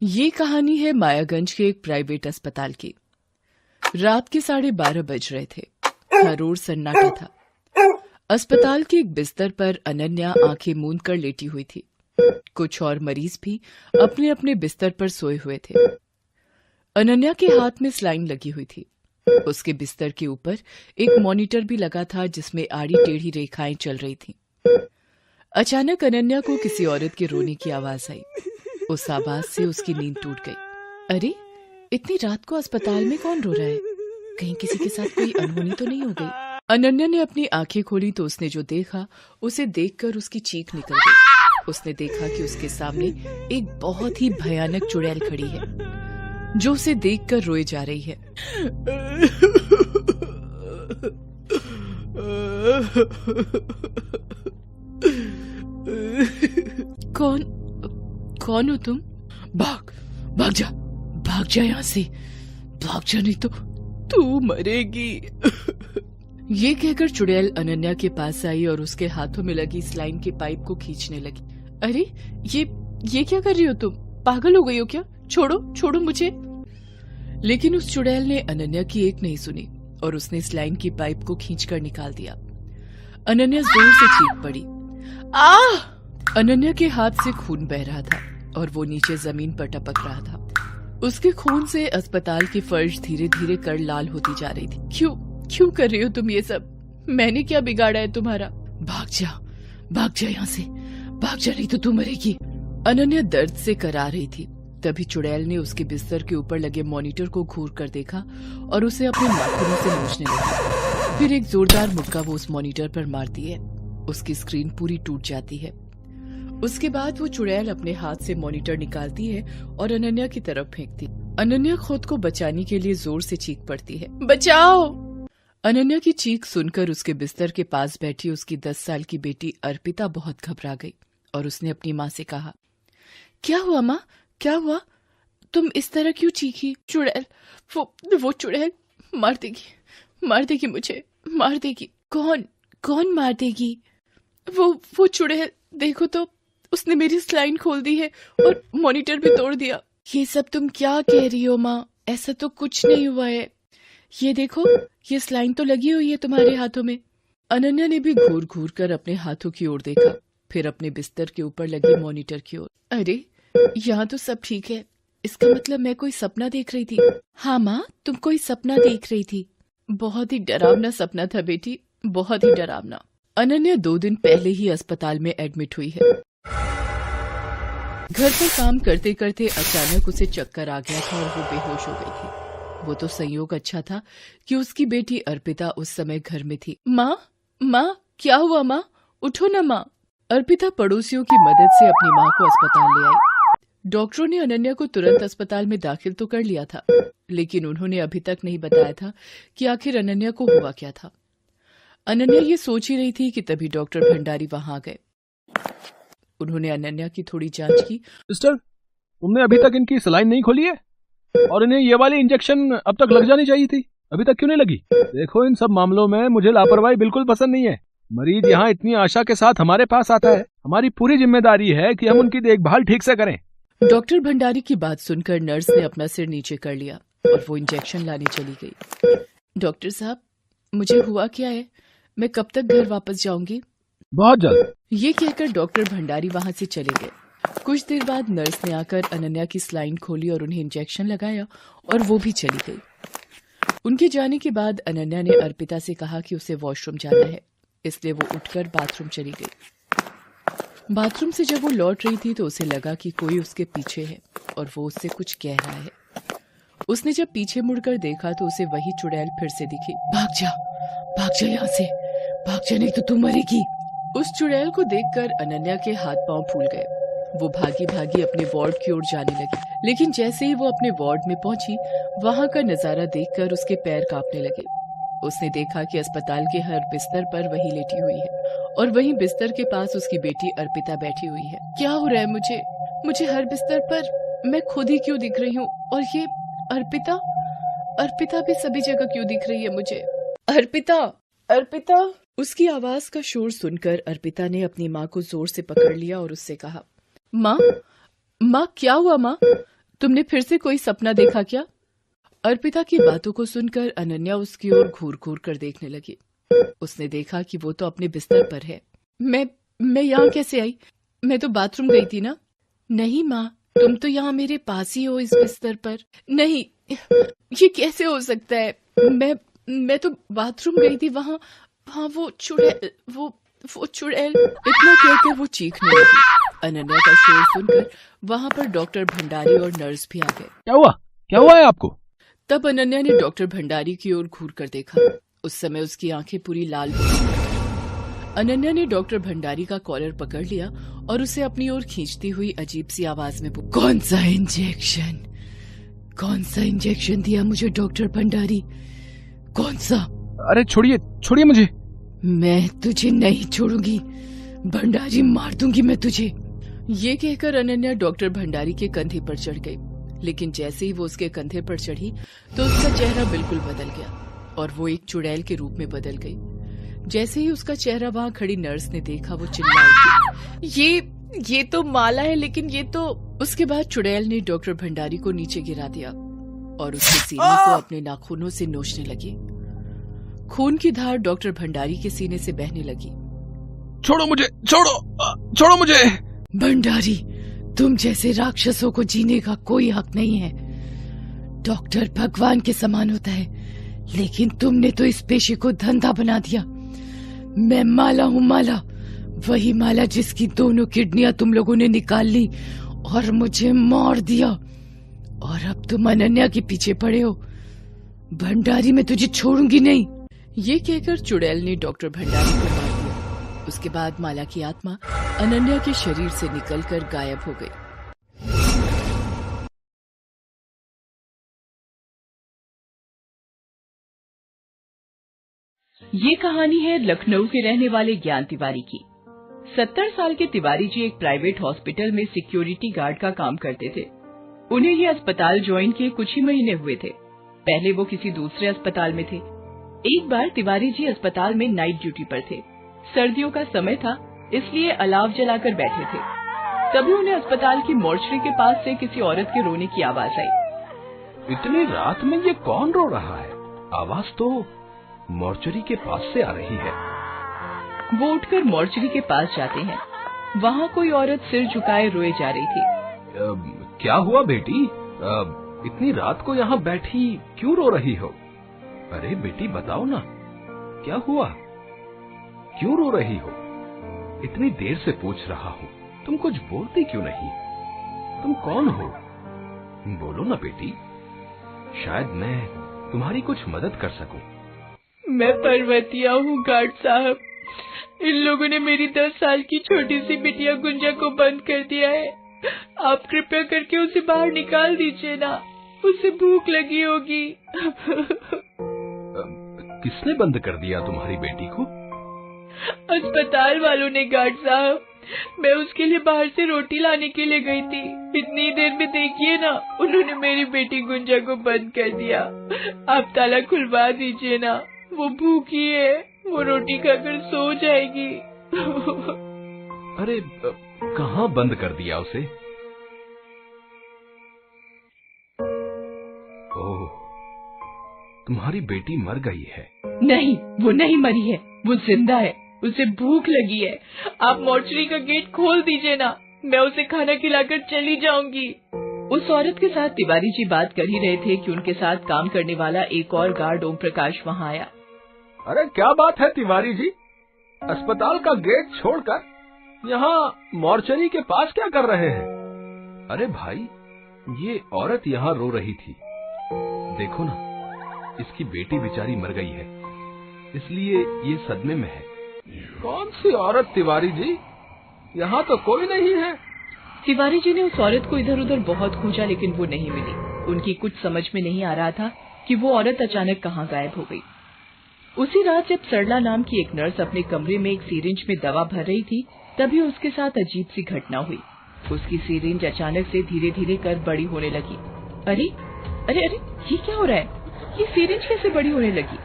ये कहानी है मायागंज के एक प्राइवेट अस्पताल की। रात के 12:30 बज रहे थे। हर ओर सन्नाटा था। अस्पताल के एक बिस्तर पर अनन्या आंखें मूंद कर लेटी हुई थी। कुछ और मरीज भी अपने अपने बिस्तर पर सोए हुए थे। अनन्या के हाथ में स्लाइन लगी हुई थी। उसके बिस्तर के ऊपर एक मॉनिटर भी लगा था जिसमें आड़ी टेढ़ी रेखाएं चल रही थीं। अचानक अनन्या को किसी औरत के रोने की आवाज आई। उस आवाज से उसकी नींद टूट गई। अरे, इतनी रात को अस्पताल में कौन रो रहा है? कहीं किसी के साथ कोई अनहोनी तो नहीं हो गई? अनन्या ने अपनी आंखें खोली तो उसने जो देखा उसे देखकर उसकी चीख निकल गई। उसने देखा कि उसके सामने एक बहुत ही भयानक चुड़ैल खड़ी है जो उसे देखकर रोए जा रही है। कौन हो तुम? भाग जा यहाँ से। भाग जा नहीं तो तू मरेगी। ये कहकर चुड़ैल अनन्या के पास आई और उसके हाथों में लगी स्लाइन के पाइप को खींचने लगी। अरे, ये क्या कर रही हो तुम? पागल हो गई हो क्या? छोड़ो मुझे। लेकिन उस चुड़ैल ने अनन्या की एक नहीं सुनी और उसने स्लाइन की पाइप को खींचकर निकाल दिया। अनन्या जोर से चीख पड़ी। अनन्या के हाथ से खून बह रहा था और वो नीचे जमीन पर टपक रहा था। उसके खून से अस्पताल की फर्श धीरे धीरे कर लाल होती जा रही थी। क्यों कर रही हो तुम ये सब? मैंने क्या बिगाड़ा है तुम्हारा? भाग जा यहाँ से। भाग जा नहीं तो तू मरेगी। अनन्या दर्द से करा रही थी। तभी चुड़ैल ने उसके बिस्तर के ऊपर लगे मॉनिटर को घूर कर देखा और उसे अपने नाखूनों से नोचने लगी। फिर एक जोरदार मुक्का वो उस मॉनिटर पर मारती है। उसकी स्क्रीन पूरी टूट जाती है। उसके बाद वो चुड़ैल अपने हाथ से मॉनिटर निकालती है और अनन्या की तरफ फेंकती। अनन्या खुद को बचाने के लिए जोर से चीख पड़ती है, बचाओ। अनन्या की चीख सुनकर उसके बिस्तर के पास बैठी उसकी 10 साल की बेटी अर्पिता बहुत घबरा गई और उसने अपनी माँ से कहा, क्या हुआ माँ? क्या हुआ? तुम इस तरह क्यों चीखी? चुड़ैल, वो चुड़ैल मार देगी मुझे, मार देगी। कौन मार देगी? वो चुड़ैल, देखो तो उसने मेरी स्लाइन खोल दी है और मॉनिटर भी तोड़ दिया। ये सब तुम क्या कह रही हो माँ? ऐसा तो कुछ नहीं हुआ है। ये देखो, ये स्लाइन तो लगी हुई है तुम्हारे हाथों में। अनन्या ने भी घूर घूर कर अपने हाथों की ओर देखा, फिर अपने बिस्तर के ऊपर लगी मॉनिटर की ओर। अरे, यहाँ तो सब ठीक है। इसका मतलब मैं कोई सपना देख रही थी। हाँ माँ, तुम कोई सपना देख रही थी। बहुत ही डरावना सपना था बेटी, बहुत ही डरावना। अनन्या 2 दिन पहले ही अस्पताल में एडमिट हुई है। घर पर काम करते करते अचानक उसे चक्कर आ गया था और वो बेहोश हो गई थी। वो तो संयोग अच्छा था कि उसकी बेटी अर्पिता उस समय घर में थी। माँ, क्या हुआ माँ? उठो ना माँ। अर्पिता पड़ोसियों की मदद से अपनी माँ को अस्पताल ले आई। डॉक्टरों ने अनन्या को तुरंत अस्पताल में दाखिल तो कर लिया था, लेकिन उन्होंने अभी तक नहीं बताया था कि आखिर अनन्या को हुआ क्या था। अनन्या ये सोच ही रही थी कि तभी डॉक्टर भंडारी वहां आ गए। उन्होंने अनन्या की थोड़ी जांच की। सिस्टर, तुमने अभी तक इनकी सलाइन नहीं खोली है और इन्हें ये वाली इंजेक्शन अब तक लग जानी चाहिए थी, अभी तक क्यों नहीं लगी? देखो, इन सब मामलों में मुझे लापरवाही बिल्कुल पसंद नहीं है। मरीज यहाँ इतनी आशा के साथ हमारे पास आता है, हमारी पूरी जिम्मेदारी है कि हम उनकी देखभाल ठीक से करें। डॉक्टर भंडारी की बात सुनकर नर्स ने अपना सिर नीचे कर लिया और वो इंजेक्शन लाने चली गई। डॉक्टर साहब, मुझे हुआ क्या है? मैं कब तक घर वापस जाऊंगी? बहुत जल्द। ये कहकर डॉक्टर भंडारी वहां से चले गए। कुछ देर बाद नर्स ने आकर अनन्या की स्लाइन खोली और उन्हें इंजेक्शन लगाया और वो भी चली गई। उनके जाने के बाद अनन्या ने अर्पिता से कहा कि उसे वॉशरूम जाना है, इसलिए वो उठकर बाथरूम चली गई। बाथरूम से जब वो लौट रही थी तो उसे लगा कि कोई उसके पीछे है और वो उससे कुछ कह रहा है। उसने जब पीछे मुड़कर देखा तो उसे वही चुड़ैल फिर से दिखी। भाग जा यहाँ से। भाग जा नहीं तो तू मरेगी। उस चुड़ैल को देखकर अनन्या के हाथ पांव फूल गए। वो भागी भागी अपने वार्ड की ओर जाने लगी, लेकिन जैसे ही वो अपने वार्ड में पहुंची, वहां का नजारा देखकर उसके पैर कांपने लगे। उसने देखा कि अस्पताल के हर बिस्तर पर वही लेटी हुई है और वहीं बिस्तर के पास उसकी बेटी अर्पिता बैठी हुई है। क्या हो रहा है मुझे हर बिस्तर पर मैं खुद ही क्यों दिख रही हूँ? और ये अर्पिता भी सभी जगह क्यों दिख रही है मुझे? अर्पिता। उसकी आवाज का शोर सुनकर अर्पिता ने अपनी माँ को जोर से पकड़ लिया और उससे कहा, माँ, क्या हुआ माँ? तुमने फिर से कोई सपना देखा क्या? अर्पिता की बातों को सुनकर अनन्या उसकी ओर घूर घूर कर देखने लगी। उसने देखा कि वो तो अपने बिस्तर पर है। मैं यहाँ कैसे आई? मैं तो बाथरूम गई थी ना। नहीं माँ, तुम तो यहाँ मेरे पास ही हो इस बिस्तर पर। नहीं, ये कैसे हो सकता है? मैं तो बाथरूम गई थी, वहाँ वो चुड़ैल, वो चुड़ैल। इतना कहकर वो चीखने लगी। अनन्या का शोर सुनकर वहाँ पर डॉक्टर भंडारी और नर्स भी आ गए। क्या हुआ है आपको? तब अनन्या ने डॉक्टर भंडारी की ओर घूर कर देखा। उस समय उसकी आंखें पूरी लाल हो गई। अनन्या ने डॉक्टर भंडारी का कॉलर पकड़ लिया और उसे अपनी ओर खींचती हुई अजीब सी आवाज में बोली, कौन सा इंजेक्शन दिया मुझे डॉक्टर भंडारी? कौन सा? अरे छोड़िए मुझे। मैं तुझे नहीं छोड़ूंगी भंडारी, मार दूंगी मैं तुझे। ये कहकर अनन्या डॉक्टर भंडारी के कंधे पर चढ़ गई। लेकिन जैसे ही वो उसके कंधे पर चढ़ी तो उसका चेहरा बिल्कुल बदल गया और वो एक चुड़ैल के रूप में बदल गई। जैसे ही उसका चेहरा वहाँ खड़ी नर्स ने देखा, वो चिल्ला उठी, ये तो माला है, लेकिन ये तो। उसके बाद चुड़ैल ने डॉक्टर भंडारी को नीचे गिरा दिया और उसके सीने को अपने नाखूनों से नोचने लगी। खून की धार डॉक्टर भंडारी के सीने से बहने लगी। छोड़ो मुझे। भंडारी, तुम जैसे राक्षसों को जीने का कोई हक नहीं है। डॉक्टर भगवान के समान होता है, लेकिन तुमने तो इस पेशे को धंधा बना दिया। मैं माला हूँ, माला, वही माला जिसकी दोनों किडनियां तुम लोगों ने निकाल ली और मुझे मार दिया। और अब तुम अनन्या के पीछे पड़े हो। भंडारी, मैं तुझे छोड़ूंगी नहीं। ये कहकर चुड़ैल ने डॉक्टर भंडारी को मार दिया। उसके बाद माला की आत्मा अनन्या के शरीर से निकलकर गायब हो गई। ये कहानी है लखनऊ के रहने वाले ज्ञान तिवारी की। 70 साल के तिवारी जी एक प्राइवेट हॉस्पिटल में सिक्योरिटी गार्ड का काम करते थे। उन्हें ये अस्पताल ज्वाइन किए कुछ ही महीने हुए थे। पहले वो किसी दूसरे अस्पताल में थे। एक बार तिवारी जी अस्पताल में नाइट ड्यूटी पर थे। सर्दियों का समय था, इसलिए अलाव जलाकर बैठे थे। तभी उन्हें अस्पताल की मोर्चरी के पास से किसी औरत के रोने की आवाज आई। इतनी रात में ये कौन रो रहा है? आवाज तो मोर्चरी के पास से आ रही है। वो उठकर मोर्चरी के पास जाते हैं। वहाँ कोई औरत सिर झुकाए रोए जा रही थी। क्या हुआ बेटी? इतनी रात को यहाँ बैठी क्यों रो रही हो? अरे बेटी बताओ ना, क्या हुआ? क्यों रो रही हो? इतनी देर से पूछ रहा हूँ, तुम कुछ बोलती क्यों नहीं? तुम कौन हो? बोलो ना बेटी, शायद मैं तुम्हारी कुछ मदद कर सकूं। मैं पर्वतिया हूँ गार्ड साहब। इन लोगों ने मेरी 10 साल की छोटी सी बिटिया गुंजा को बंद कर दिया है। आप कृपया करके उसे बाहर निकाल दीजिए ना, उसे भूख लगी होगी। किसने बंद कर दिया तुम्हारी बेटी को? अस्पताल वालों ने गार्ड साहब। मैं उसके लिए बाहर से रोटी लाने के लिए गई थी। इतनी देर में देखिए ना, उन्होंने मेरी बेटी गुंजा को बंद कर दिया। आप ताला खुलवा दीजिए ना, वो भूखी है, वो रोटी खाकर सो जाएगी। अरे कहाँ बंद कर दिया उसे? ओह, तुम्हारी बेटी मर गई है? नहीं, वो नहीं मरी है, वो जिंदा है। उसे भूख लगी है। आप मोर्चरी का गेट खोल दीजिए ना, मैं उसे खाना खिलाकर चली जाऊंगी। उस औरत के साथ तिवारी जी बात कर ही रहे थे कि उनके साथ काम करने वाला एक और गार्ड ओम प्रकाश वहाँ आया। अरे क्या बात है तिवारी जी, अस्पताल का गेट छोड़कर यहाँ मोर्चरी के पास क्या कर रहे हैं? अरे भाई, ये औरत यहाँ रो रही थी। देखो ना, इसकी बेटी बेचारी मर गई है, इसलिए ये सदमे में है। कौन सी औरत तिवारी जी? यहाँ तो कोई नहीं है। तिवारी जी ने उस औरत को इधर उधर बहुत खोजा, लेकिन वो नहीं मिली। उनकी कुछ समझ में नहीं आ रहा था कि वो औरत अचानक कहाँ गायब हो गई। उसी रात जब सरला नाम की एक नर्स अपने कमरे में एक सिरिंज में दवा भर रही थी, तभी उसके साथ अजीब सी घटना हुई। उसकी सिरिंज अचानक से धीरे धीरे कर बड़ी होने लगी। अरे अरे अरे, ये क्या हो रहा है? ये सिरिंज कैसे बड़ी होने लगी?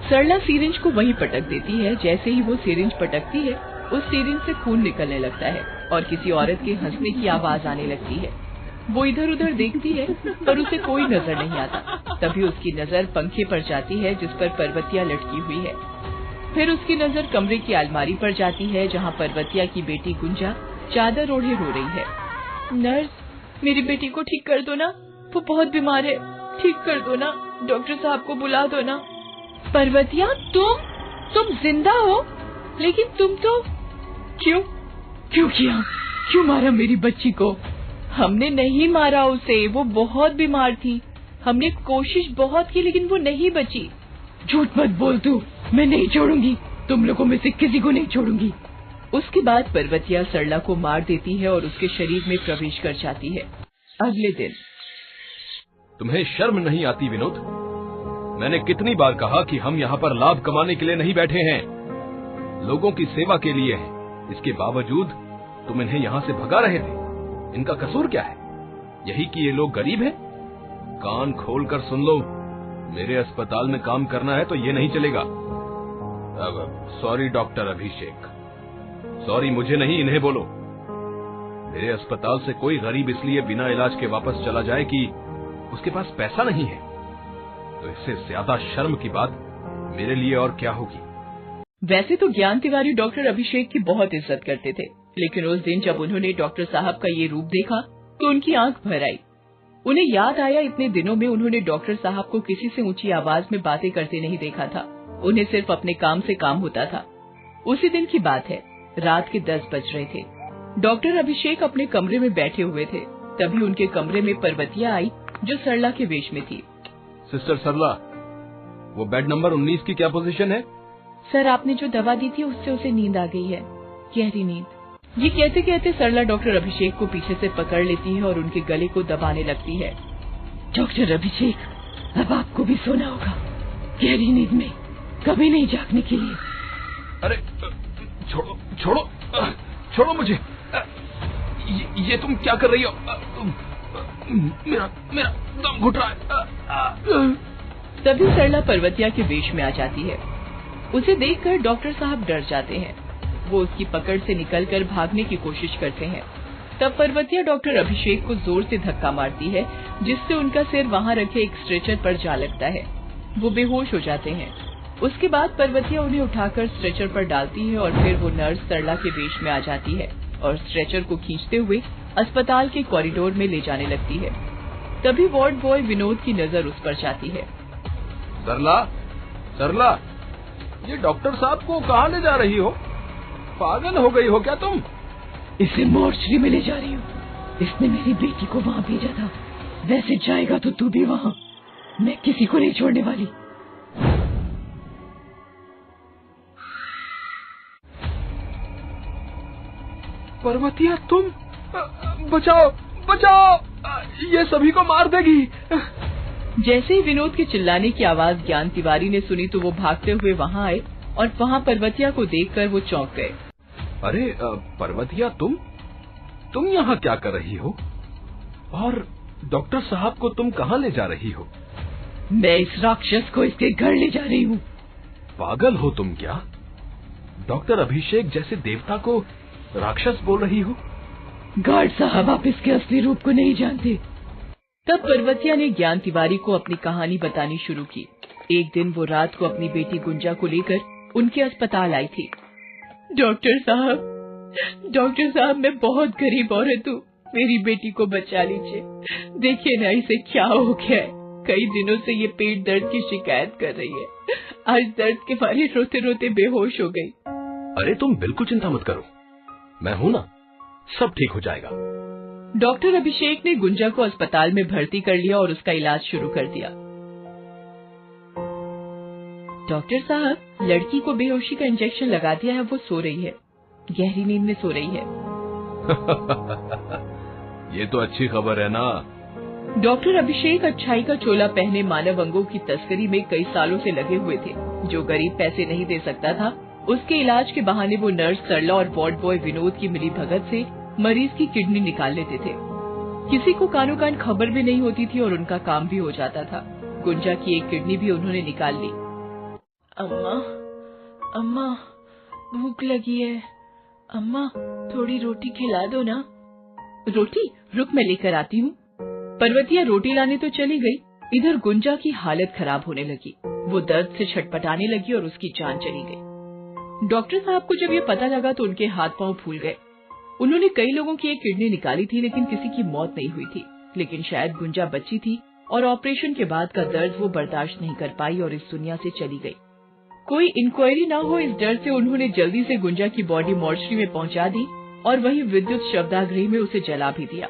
सरला सिरिंज को वहीं पटक देती है। जैसे ही वो सिरिंज पटकती है, उस सिरिंज से खून निकलने लगता है और किसी औरत के हंसने की आवाज आने लगती है। वो इधर उधर देखती है पर उसे कोई नजर नहीं आता। तभी उसकी नजर पंखे पर जाती है जिस पर पर्वतिया लटकी हुई है। फिर उसकी नजर कमरे की अलमारी पर जाती है जहाँ पर्वतिया की बेटी गुंजा चादर ओढ़े रो रही है। नर्स, मेरी बेटी को ठीक कर दो ना, वो बहुत बीमार है, ठीक कर दो ना, डॉक्टर साहब को बुला दो ना। पर्वतिया, तुम जिंदा हो? लेकिन तुम तो क्यों मारा मेरी बच्ची को? हमने नहीं मारा उसे, वो बहुत बीमार थी। हमने कोशिश बहुत की लेकिन वो नहीं बची। झूठ मत बोल तू, मैं नहीं छोड़ूंगी, तुम लोगों में से किसी को नहीं छोड़ूंगी। उसके बाद पर्वतिया सरला को मार देती है और उसके शरीर में प्रवेश कर जाती है। अगले दिन। तुम्हें शर्म नहीं आती विनोद? मैंने कितनी बार कहा कि हम यहाँ पर लाभ कमाने के लिए नहीं बैठे हैं, लोगों की सेवा के लिए हैं। इसके बावजूद तुम इन्हें यहाँ से भगा रहे थे। इनका कसूर क्या है? यही कि ये लोग गरीब हैं? कान खोल कर सुन लो, मेरे अस्पताल में काम करना है तो ये नहीं चलेगा। सॉरी डॉक्टर अभिषेक, सॉरी मुझे नहीं, इन्हें बोलो। मेरे अस्पताल से कोई गरीब इसलिए बिना इलाज के वापस चला जाए कि उसके पास पैसा नहीं है, तो इससे ज्यादा शर्म की बात मेरे लिए और क्या होगी। वैसे तो ज्ञान तिवारी डॉक्टर अभिषेक की बहुत इज्जत करते थे, लेकिन उस दिन जब उन्होंने डॉक्टर साहब का ये रूप देखा तो उनकी आंख भर आई। उन्हें याद आया इतने दिनों में उन्होंने डॉक्टर साहब को किसी से ऊंची आवाज में बातें करते नहीं देखा था। उन्हें सिर्फ अपने काम से काम होता था। उसी दिन की बात है, रात के 10 बज रहे थे। डॉक्टर अभिषेक अपने कमरे में बैठे हुए थे। तभी उनके कमरे में पर्वतिया आई जो सरला के वेश में थी। सिस्टर सरला, वो बेड नंबर 19 की क्या पोजीशन है? सर, आपने जो दवा दी थी उससे उसे नींद आ गई है, गहरी नींद। ये कहते कहते सरला डॉक्टर अभिषेक को पीछे से पकड़ लेती है और उनके गले को दबाने लगती है। डॉक्टर अभिषेक, अब आपको भी सोना होगा, गहरी नींद में, कभी नहीं जागने के लिए। अरे छोड़ो मुझे, ये तुम क्या कर रही हो? मेरा दम घुट रहा है। तभी सरला पर्वतिया के वेश में आ जाती है। उसे देखकर डॉक्टर साहब डर जाते हैं। वो उसकी पकड़ से निकलकर भागने की कोशिश करते हैं। तब पर्वतिया डॉक्टर अभिषेक को जोर से धक्का मारती है जिससे उनका सिर वहाँ रखे एक स्ट्रेचर पर जा लगता है। वो बेहोश हो जाते हैं। उसके बाद पर्वतिया उन्हें उठाकर स्ट्रेचर पर डालती है और फिर वो नर्स सरला के वेश में आ जाती है और स्ट्रेचर को खींचते हुए अस्पताल के कॉरिडोर में ले जाने लगती है। तभी वार्ड बॉय विनोद की नजर उस पर जाती है। सरला, ये डॉक्टर साहब को कहाँ ले जा रही हो? पागल हो गई हो क्या तुम? इसे मॉर्चरी में ले जा रही हूँ। इसने मेरी बेटी को वहाँ भेजा था, वैसे जाएगा तो तू भी वहाँ। मैं किसी को नहीं छोड़ने वाली। पर्वतिया, तुम बचाओ, ये सभी को मार देगी। जैसे ही विनोद के चिल्लाने की आवाज ज्ञान तिवारी ने सुनी तो वो भागते हुए वहाँ आए और वहाँ पर्वतिया को देखकर वो चौंक गए। अरे पर्वतिया, तुम यहाँ क्या कर रही हो? और डॉक्टर साहब को तुम कहाँ ले जा रही हो? मैं इस राक्षस को इसके घर ले जा रही हूँ। पागल हो तुम क्या? डॉक्टर अभिषेक जैसे देवता को राक्षस बोल रही हो? गार्ड साहब, आप इसके असली रूप को नहीं जानते। तब पर्वतिया ने ज्ञान तिवारी को अपनी कहानी बतानी शुरू की। एक दिन वो रात को अपनी बेटी गुंजा को लेकर उनके अस्पताल आई थी। डॉक्टर साहब, मैं बहुत गरीब औरत हूँ, मेरी बेटी को बचा लीजिए। देखिए ना इसे क्या हो गया है, कई दिनों से ये पेट दर्द की शिकायत कर रही है। आज दर्द के मारे रोते रोते बेहोश हो गई। अरे तुम बिल्कुल चिंता मत करो, मैं हूँ ना, सब ठीक हो जाएगा। डॉक्टर अभिषेक ने गुंजा को अस्पताल में भर्ती कर लिया और उसका इलाज शुरू कर दिया। डॉक्टर साहब, लड़की को बेहोशी का इंजेक्शन लगा दिया है, वो सो रही है, गहरी नींद में सो रही है। ये तो अच्छी खबर है ना। डॉक्टर अभिषेक अच्छाई का चोला पहने मानव अंगों की तस्करी में कई सालों से लगे हुए थे। जो गरीब पैसे नहीं दे सकता था, उसके इलाज के बहाने वो नर्स सरला और वार्ड बॉय विनोद की मिली भगत से मरीज की किडनी निकाल लेते थे। किसी को कानो कान खबर भी नहीं होती थी और उनका काम भी हो जाता था। गुंजा की एक किडनी भी उन्होंने निकाल ली। अम्मा, भूख लगी है, अम्मा थोड़ी रोटी खिला दो ना। रोटी रुक, मैं लेकर आती हूँ। पर्वतिया रोटी लाने तो चली गई, इधर गुंजा की हालत खराब होने लगी। वो दर्द से छटपटाने लगी और उसकी जान चली गई। डॉक्टर साहब को जब ये पता लगा तो उनके हाथ पांव फूल गए। उन्होंने कई लोगों की एक किडनी निकाली थी, लेकिन किसी की मौत नहीं हुई थी। लेकिन शायद गुंजा बच्ची थी और ऑपरेशन के बाद का दर्द वो बर्दाश्त नहीं कर पाई और इस दुनिया से चली गई। कोई इंक्वायरी न हो, इस डर से उन्होंने जल्दी से गुंजा की बॉडी मॉर्चरी में पहुंचा दी और वहीं विद्युत शवदाह में उसे जला भी दिया।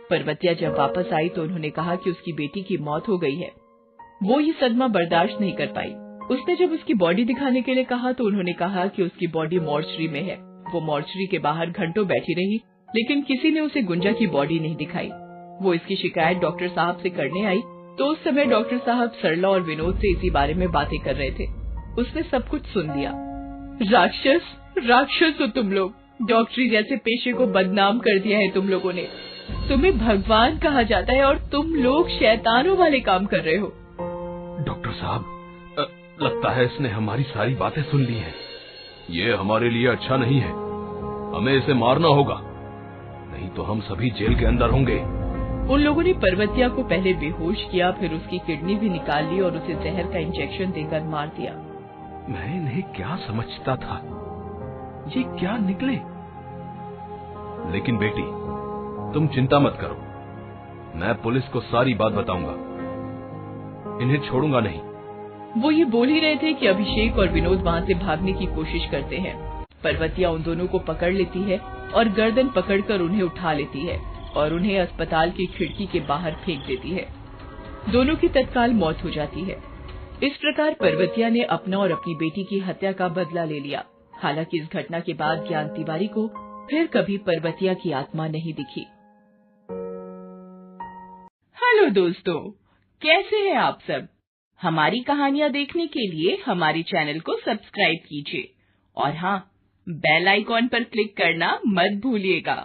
पर्वतिया जब वापस आई तो उन्होंने कहा कि उसकी बेटी की मौत हो गई है। वो ये सदमा बर्दाश्त नहीं कर पाई। उसने जब उसकी बॉडी दिखाने के लिए कहा तो उन्होंने कहा कि उसकी बॉडी मॉर्चरी में है। वो मॉर्चरी के बाहर घंटों बैठी रही, लेकिन किसी ने उसे गुंजा की बॉडी नहीं दिखाई। वो इसकी शिकायत डॉक्टर साहब से करने आई तो उस समय डॉक्टर साहब सरला और विनोद से इसी बारे में बातें कर रहे थे। उसने सब कुछ सुन लिया। राक्षस, राक्षस हो तुम लोग। डॉक्टरी जैसे पेशे को बदनाम कर दिया है तुम लोगों ने। तुम्हें भगवान कहा जाता है और तुम लोग शैतानों वाले काम कर रहे हो। डॉक्टर साहब, लगता है इसने हमारी सारी बातें सुन ली हैं। ये हमारे लिए अच्छा नहीं है। हमें इसे मारना होगा, नहीं तो हम सभी जेल के अंदर होंगे। उन लोगों ने पर्वतिया को पहले बेहोश किया, फिर उसकी किडनी भी निकाल ली और उसे जहर का इंजेक्शन देकर मार दिया। मैं इन्हें क्या समझता था, ये क्या निकले। लेकिन बेटी, तुम चिंता मत करो, मैं पुलिस को सारी बात बताऊंगा। इन्हें छोड़ूंगा नहीं। वो ये बोल ही रहे थे कि अभिषेक और विनोद वहाँ से भागने की कोशिश करते हैं। पर्वतिया उन दोनों को पकड़ लेती है और गर्दन पकड़कर उन्हें उठा लेती है और उन्हें अस्पताल की खिड़की के बाहर फेंक देती है। दोनों की तत्काल मौत हो जाती है। इस प्रकार पर्वतिया ने अपना और अपनी बेटी की हत्या का बदला ले लिया। हालांकि इस घटना के बाद ज्ञान तिवारी को फिर कभी पर्वतिया की आत्मा नहीं दिखी। हेलो दोस्तों, कैसे हैं आप सब? हमारी कहानियां देखने के लिए हमारे चैनल को सब्सक्राइब कीजिए और हाँ, बेल आइकॉन पर क्लिक करना मत भूलिएगा।